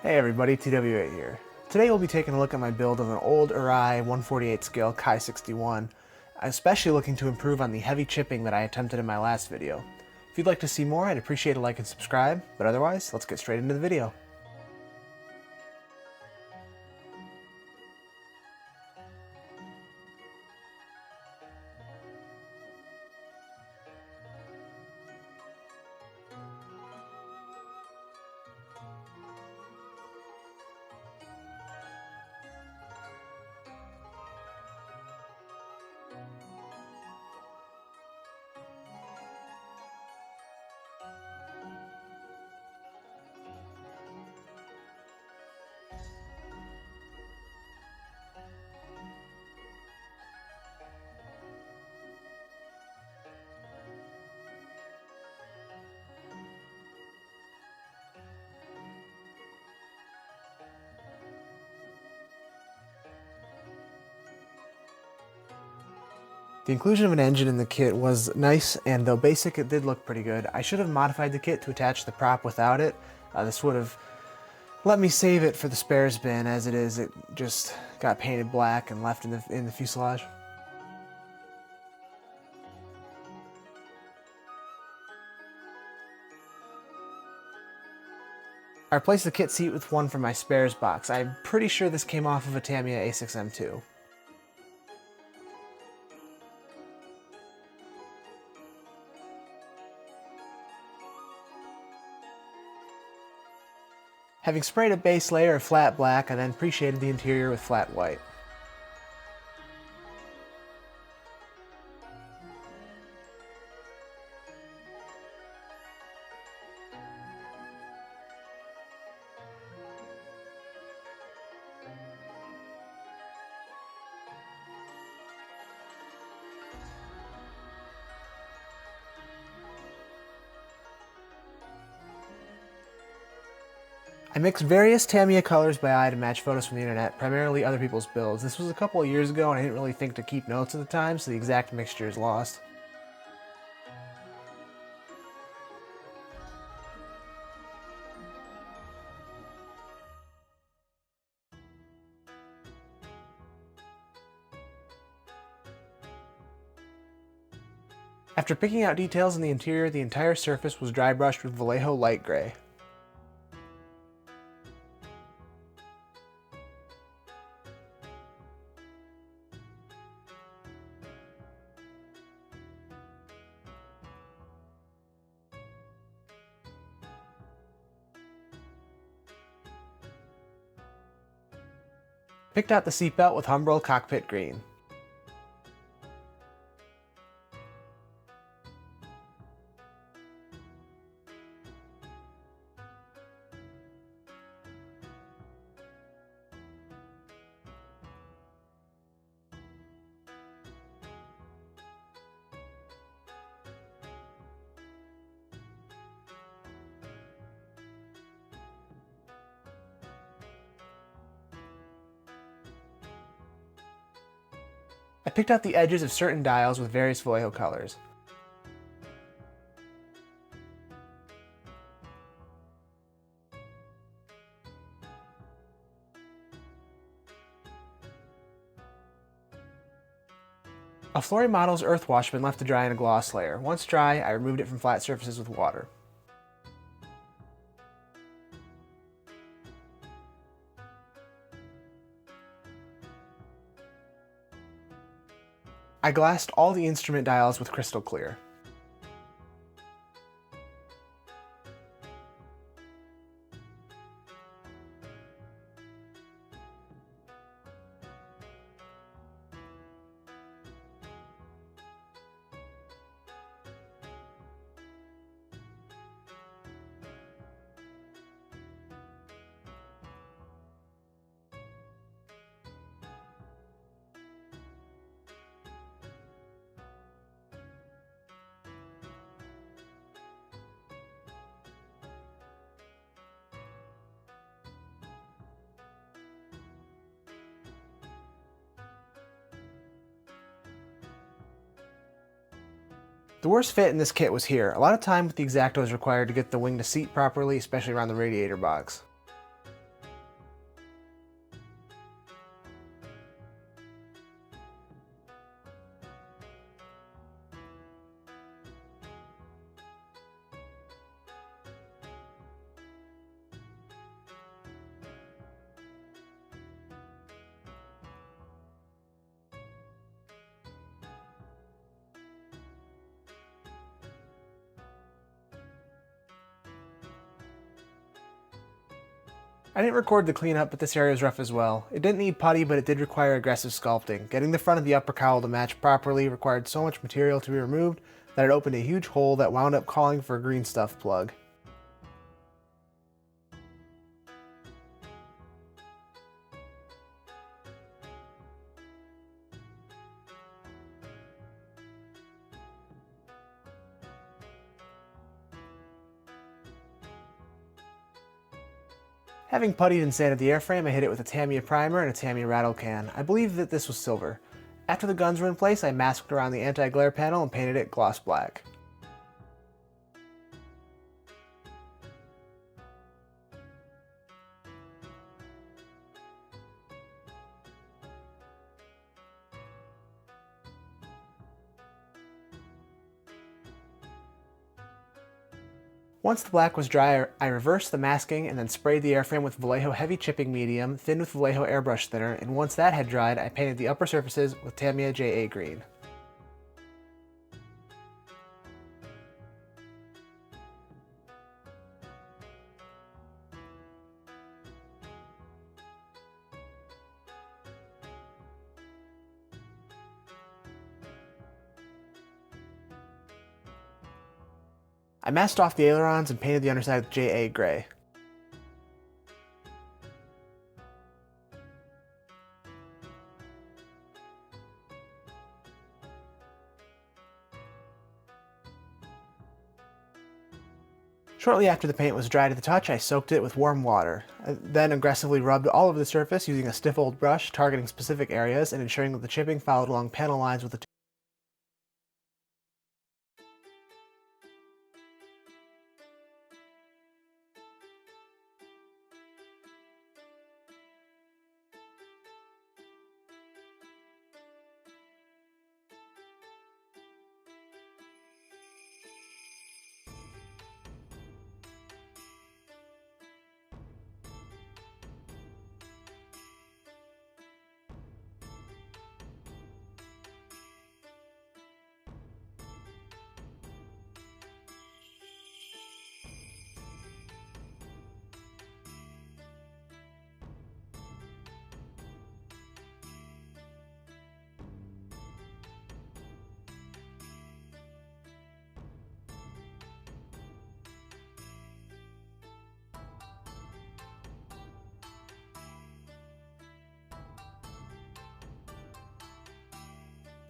Hey everybody, TWA here. Today we'll be taking a look at my build of an old Arii 148 scale Ki-61. I'm especially looking to improve on the heavy chipping that I attempted in my last video. If you'd like to see more, I'd appreciate a like and subscribe, but otherwise, let's get straight into the video. The inclusion of an engine in the kit was nice, and though basic, it did look pretty good. I should have modified the kit to attach the prop without it. This would have let me save it for the spares bin. As it is, it just got painted black and left in the fuselage. I replaced the kit seat with one from my spares box. I'm pretty sure this came off of a Tamiya A6M2. Having sprayed a base layer of flat black, I then pre-shaded the interior with flat white. I mixed various Tamiya colors by eye to match photos from the internet, primarily other people's builds. This was a couple of years ago and I didn't really think to keep notes at the time, so the exact mixture is lost. After picking out details in the interior, the entire surface was dry brushed with Vallejo light gray. Picked out the seatbelt with Humbrol cockpit green. I picked out the edges of certain dials with various Vallejo colors. A Flory model's earth wash had been left to dry in a gloss layer. Once dry, I removed it from flat surfaces with water. I glassed all the instrument dials with crystal clear. The worst fit in this kit was here. A lot of time with the X-Acto is required to get the wing to seat properly, especially around the radiator box. I didn't record the cleanup, but this area was rough as well. It didn't need putty, but it did require aggressive sculpting. Getting the front of the upper cowl to match properly required so much material to be removed that it opened a huge hole that wound up calling for a green stuff plug. Having puttied and sanded the airframe, I hit it with a Tamiya primer and a Tamiya rattle can. I believe that this was silver. After the guns were in place, I masked around the anti-glare panel and painted it gloss black. Once the black was dry, I reversed the masking and then sprayed the airframe with Vallejo Heavy Chipping Medium, thinned with Vallejo airbrush thinner, and once that had dried, I painted the upper surfaces with Tamiya JA Green. I masked off the ailerons and painted the underside with JA Gray. Shortly after the paint was dry to the touch, I soaked it with warm water. I then aggressively rubbed all over the surface using a stiff old brush, targeting specific areas and ensuring that the chipping followed along panel lines with the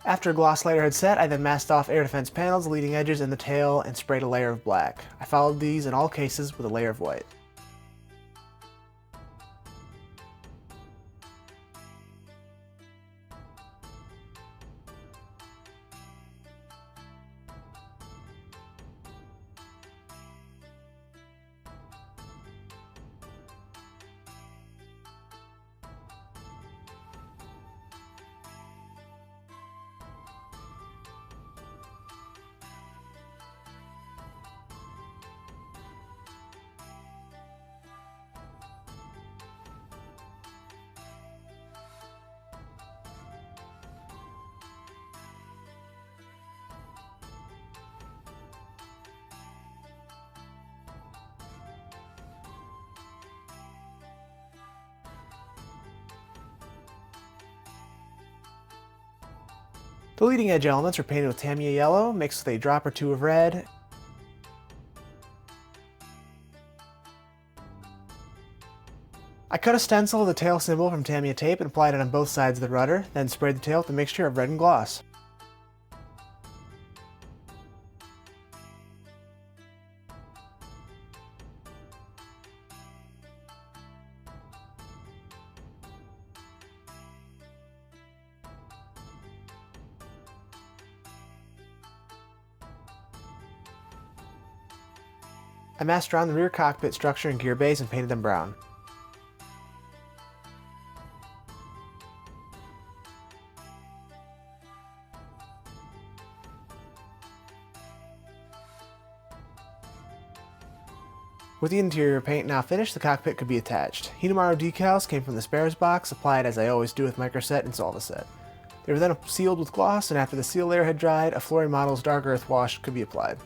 After a gloss layer had set, I then masked off air defense panels, leading edges, and the tail, and sprayed a layer of black. I followed these in all cases with a layer of white. The leading edge elements are painted with Tamiya yellow, mixed with a drop or two of red. I cut a stencil of the tail symbol from Tamiya tape and applied it on both sides of the rudder, then sprayed the tail with a mixture of red and gloss. I masked around the rear cockpit structure and gear bays and painted them brown. With the interior paint now finished, the cockpit could be attached. Hinamaro decals came from the spares box, applied as I always do with Microset and Solvaset. They were then sealed with gloss, and after the seal layer had dried, a Flory Models Dark Earth wash could be applied.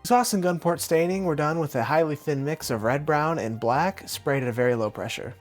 Exhaust and gun port staining were done with a highly thin mix of red, brown, and black, sprayed at a very low pressure.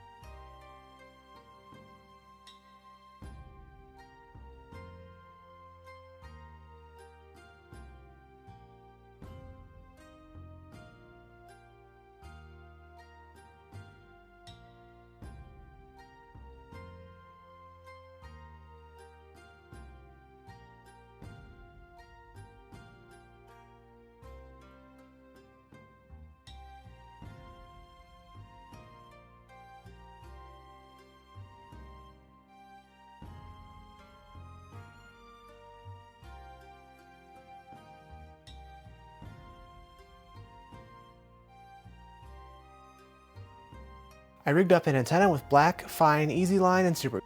I rigged up an antenna with black, fine, easy line, and super.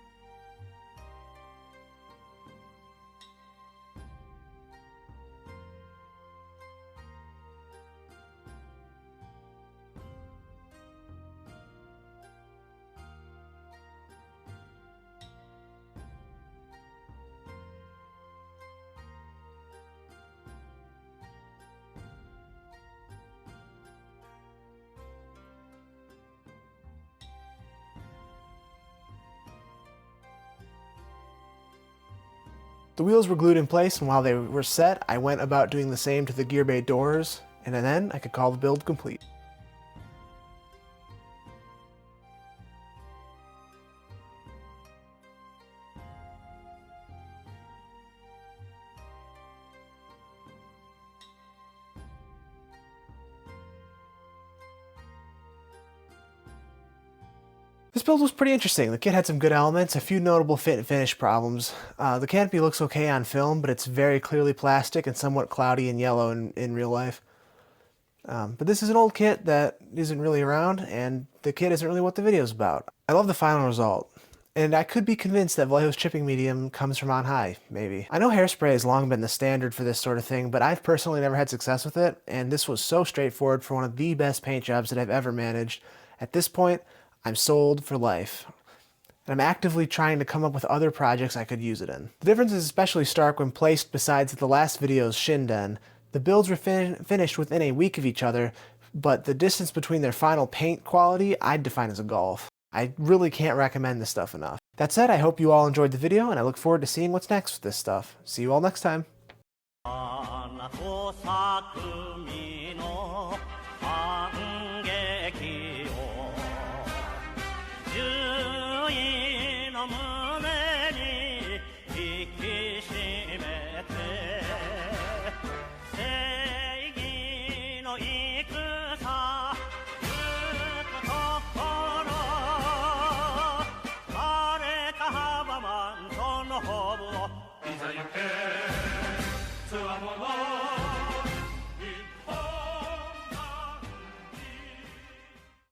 The wheels were glued in place, and while they were set, I went about doing the same to the gear bay doors, and then I could call the build complete. This build was pretty interesting. The kit had some good elements, a few notable fit and finish problems. The canopy looks okay on film, but it's very clearly plastic and somewhat cloudy and yellow in real life. But this is an old kit that isn't really around, and the kit isn't really what the video's about. I love the final result, and I could be convinced that Vallejo's Chipping Medium comes from on high, maybe. I know hairspray has long been the standard for this sort of thing, but I've personally never had success with it, and this was so straightforward for one of the best paint jobs that I've ever managed. At this point, I'm sold for life. And I'm actively trying to come up with other projects I could use it in. The difference is especially stark when placed beside the last video's Shinden. The builds were finished within a week of each other, but the distance between their final paint quality I'd define as a gulf. I really can't recommend this stuff enough. That said, I hope you all enjoyed the video, and I look forward to seeing what's next with this stuff. See you all next time. 주인은